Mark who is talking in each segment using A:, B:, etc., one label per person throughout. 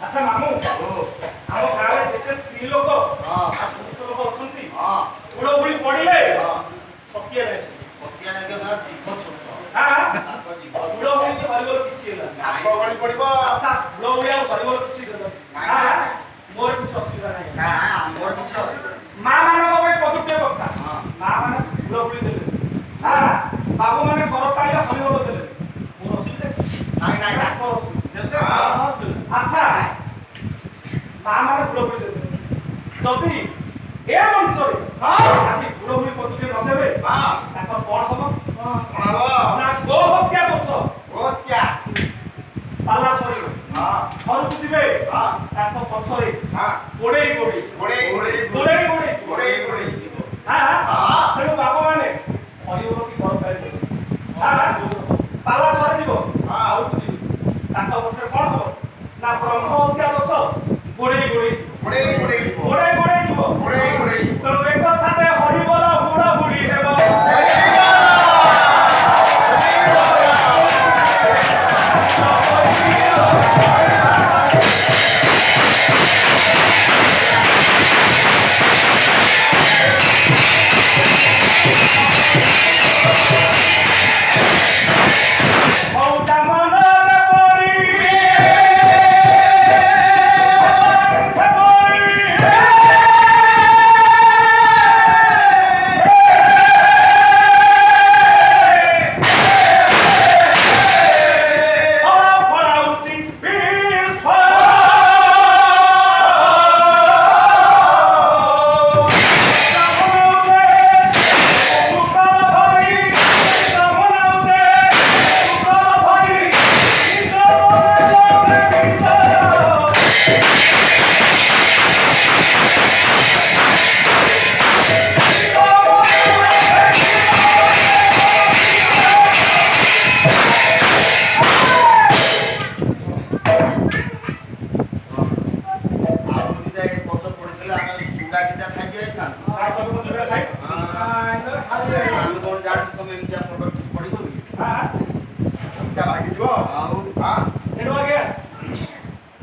A: अच्छा मामू आम गाँव जिते स्त्री लोक पुरुष लोक अच्छा उड़ोबुड़ी पड़े छकिया उड़ोबुड़ी तो हरिबल किसी अच्छा उड़ोबुड़ी हरिबल किसी मोर कुछ असुविधा नहीं माँ मान पदुटे कथा माँ मैंने उड़ोबुड़ी देले बाबू मैंने घर पाइले हरिबल देले मोर असुविधा अच्छा माँ मैंने उड़ोबुड़ी देले जदि ए मंचरे आदि उड़ोबुड़ी पदुटे न देबे ताकर कोन हबो ना गो हत्या दोष पाला सरी घर बुझे पछरे गोड़े तेणु बाबा मैंने हरिबर की घर पाइले पाला सरी घर बुझे पछरे कौन हम ना ब्रह्म हत्या दोष गोड़े तेणु एक साथे हरिबर हुड़ा हुड़ी हेबो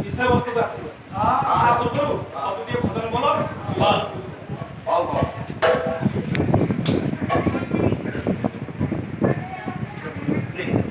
A: विषय वस्तु भजन बोल